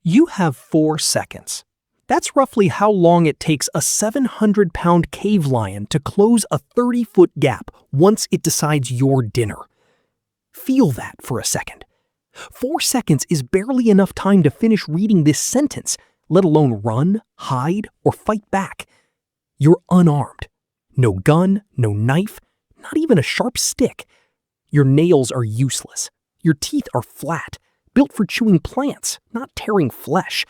You have 4 seconds. That's roughly how long it takes a 700-pound cave lion to close a 30-foot gap once it decides you're dinner. Feel that for a second. 4 seconds is barely enough time to finish reading this sentence, let alone run, hide, or fight back. You're unarmed. No gun, no knife, not even a sharp stick. Your nails are useless. Your teeth are flat, built for chewing plants, not tearing flesh.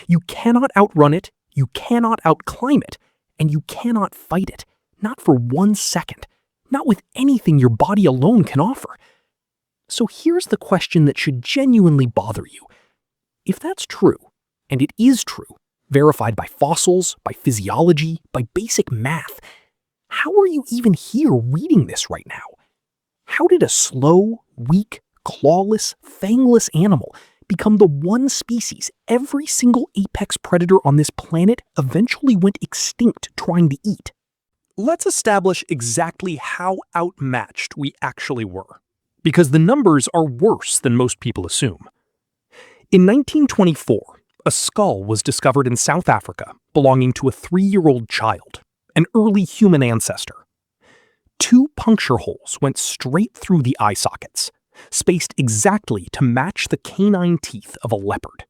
You cannot outrun it, you cannot outclimb it, and you cannot fight it, not for 1 second, not with anything your body alone can offer. So here's the question that should genuinely bother you. If that's true, and it is true, verified by fossils, by physiology, by basic math, how are you even here reading this right now? How did a slow, weak, clawless, fangless animal become the one species every single apex predator on this planet eventually went extinct trying to eat? Let's establish exactly how outmatched we actually were, because the numbers are worse than most people assume. In 1924, a skull was discovered in South Africa belonging to a 3-year-old child, an early human ancestor. 2 puncture holes went straight through the eye sockets, spaced exactly to match the canine teeth of a leopard.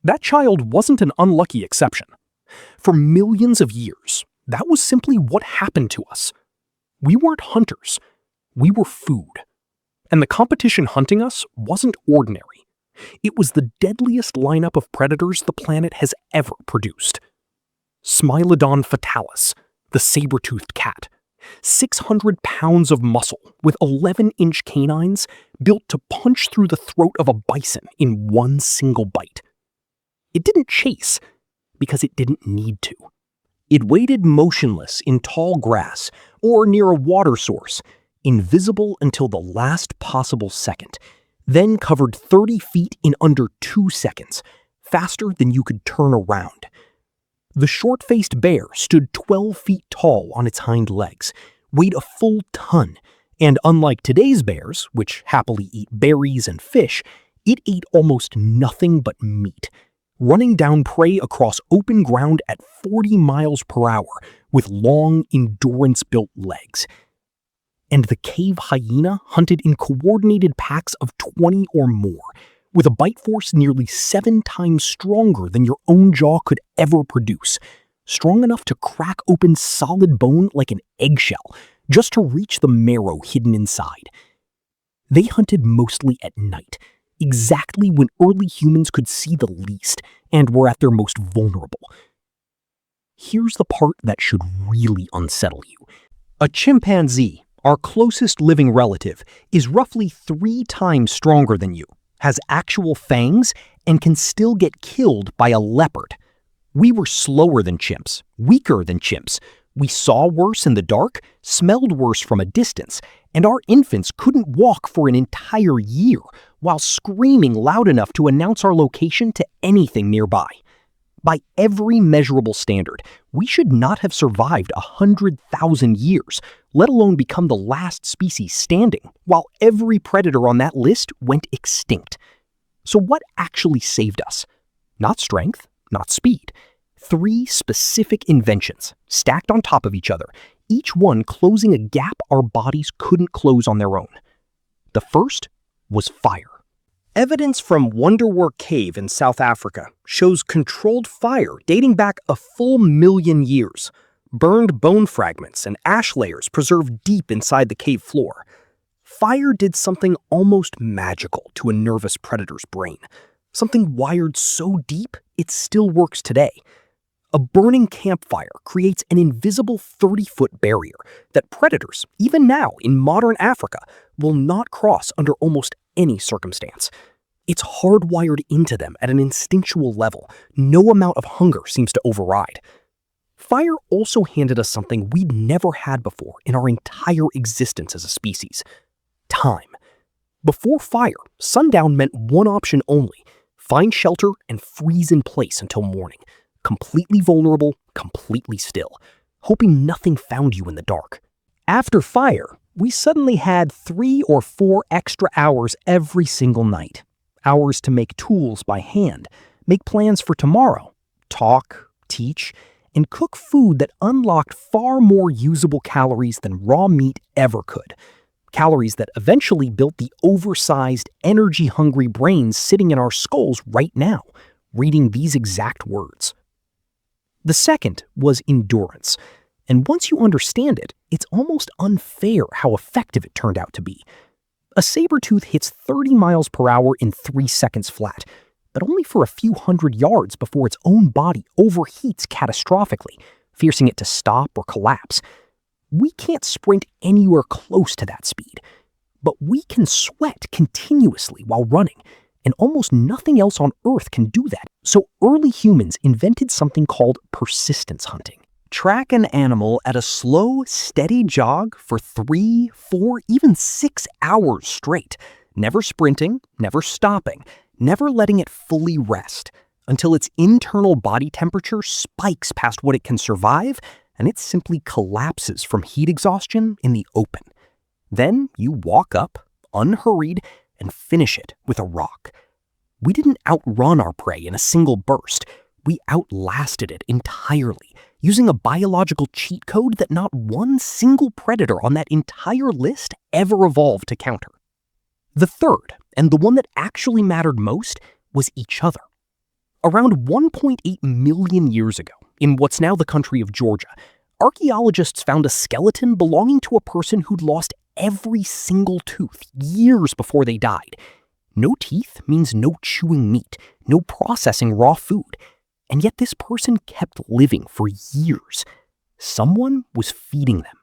That child wasn't an unlucky exception. For millions of years, that was simply what happened to us. We weren't hunters, we were food. And the competition hunting us wasn't ordinary. It was the deadliest lineup of predators the planet has ever produced. Smilodon fatalis, the saber-toothed cat. 600 pounds of muscle with 11-inch canines built to punch through the throat of a bison in one single bite. It didn't chase because it didn't need to. It waited motionless in tall grass or near a water source, invisible until the last possible second, then covered 30 feet in under 2 seconds, faster than you could turn around. The short-faced bear stood 12 feet tall on its hind legs, weighed a full ton, and unlike today's bears, which happily eat berries and fish, it ate almost nothing but meat, running down prey across open ground at 40 miles per hour with long, endurance-built legs. And the cave hyena hunted in coordinated packs of 20 or more, with a bite force nearly 7 times stronger than your own jaw could ever produce, strong enough to crack open solid bone like an eggshell, just to reach the marrow hidden inside. They hunted mostly at night, exactly when early humans could see the least and were at their most vulnerable. Here's the part that should really unsettle you. A chimpanzee, our closest living relative, is roughly 3 times stronger than you, has actual fangs, and can still get killed by a leopard. We were slower than chimps, weaker than chimps. We saw worse in the dark, smelled worse from a distance, and our infants couldn't walk for an entire year while screaming loud enough to announce our location to anything nearby. By every measurable standard, we should not have survived 100,000 years, let alone become the last species standing, while every predator on that list went extinct. So what actually saved us? Not strength, not speed. 3 specific inventions, stacked on top of each other, each one closing a gap our bodies couldn't close on their own. The first was fire. Evidence from Wonderwerk Cave in South Africa shows controlled fire dating back a full 1,000,000 years. Burned bone fragments and ash layers preserved deep inside the cave floor. Fire did something almost magical to a nervous predator's brain. Something wired so deep, it still works today. A burning campfire creates an invisible 30-foot barrier that predators, even now in modern Africa, will not cross under almost any circumstance. It's hardwired into them at an instinctual level. No amount of hunger seems to override. Fire also handed us something we'd never had before in our entire existence as a species: time. Before fire, sundown meant one option only: find shelter and freeze in place until morning. Completely vulnerable, completely still, hoping nothing found you in the dark. After fire, we suddenly had 3 or 4 extra hours every single night. hours to make tools by hand, make plans for tomorrow, talk, teach, and cook food that unlocked far more usable calories than raw meat ever could. Calories that eventually built the oversized, energy-hungry brains sitting in our skulls right now, reading these exact words. The second was endurance. And once you understand it, it's almost unfair how effective it turned out to be. A saber-tooth hits 30 miles per hour in 3 seconds flat, but only for a few hundred yards before its own body overheats catastrophically, forcing it to stop or collapse. We can't sprint anywhere close to that speed, but we can sweat continuously while running, and almost nothing else on Earth can do that. So early humans invented something called persistence hunting. Track an animal at a slow, steady jog for 3, 4, even 6 hours straight, never sprinting, never stopping, never letting it fully rest, until its internal body temperature spikes past what it can survive, and it simply collapses from heat exhaustion in the open. Then you walk up, unhurried, and finish it with a rock. We didn't outrun our prey in a single burst. We outlasted it entirely, using a biological cheat code that not one single predator on that entire list ever evolved to counter. The third, and the one that actually mattered most, was each other. Around 1.8 million years ago, in what's now the country of Georgia, archaeologists found a skeleton belonging to a person who'd lost every single tooth years before they died. No teeth means no chewing meat, no processing raw food. And yet this person kept living for years. Someone was feeding them.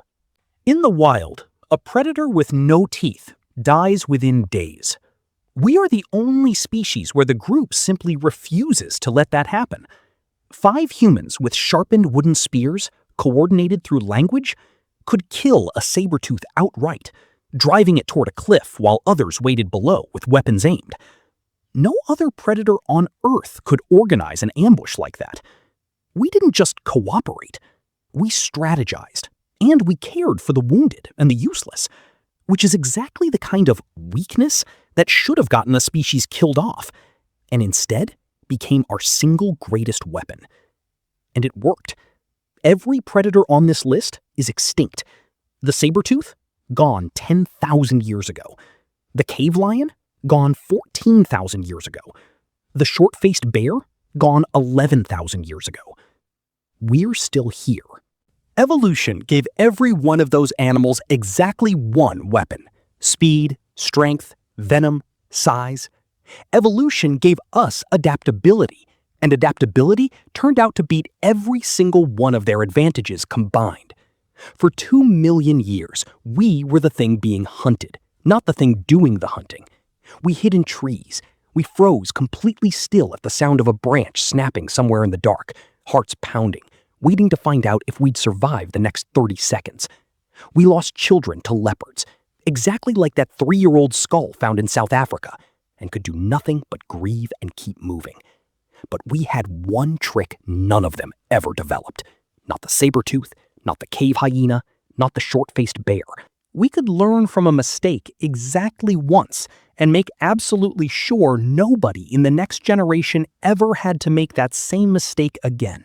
In the wild, a predator with no teeth dies within days. We are the only species where the group simply refuses to let that happen. 5 humans with sharpened wooden spears, coordinated through language, could kill a saber-tooth outright, driving it toward a cliff while others waited below with weapons aimed. No other predator on Earth could organize an ambush like that. We didn't just cooperate. We strategized, and we cared for the wounded and the useless, which is exactly the kind of weakness that should have gotten a species killed off, and instead became our single greatest weapon. And it worked. Every predator on this list is extinct. The saber-tooth? Gone 10,000 years ago. The cave lion? Gone 14,000 years ago. The short-faced bear? Gone 11,000 years ago. We're still here. Evolution gave every one of those animals exactly one weapon: speed, strength, venom, size. Evolution gave us adaptability, and adaptability turned out to beat every single one of their advantages combined. For 2 million years, we were the thing being hunted, not the thing doing the hunting. We hid in trees. We froze completely still at the sound of a branch snapping somewhere in the dark, hearts pounding, waiting to find out if we'd survive the next 30 seconds. We lost children to leopards, exactly like that 3-year-old skull found in South Africa, and could do nothing but grieve and keep moving. But we had one trick none of them ever developed. Not the saber-tooth, not the cave hyena, not the short-faced bear. We could learn from a mistake exactly once and make absolutely sure nobody in the next generation ever had to make that same mistake again.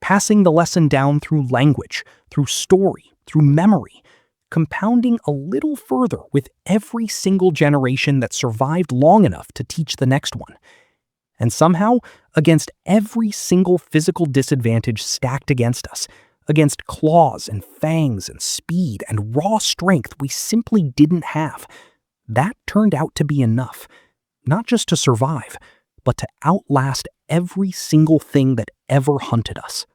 Passing the lesson down through language, through story, through memory, compounding a little further with every single generation that survived long enough to teach the next one. And somehow, against every single physical disadvantage stacked against us, against claws and fangs and speed and raw strength we simply didn't have, that turned out to be enough, not just to survive, but to outlast every single thing that ever hunted us.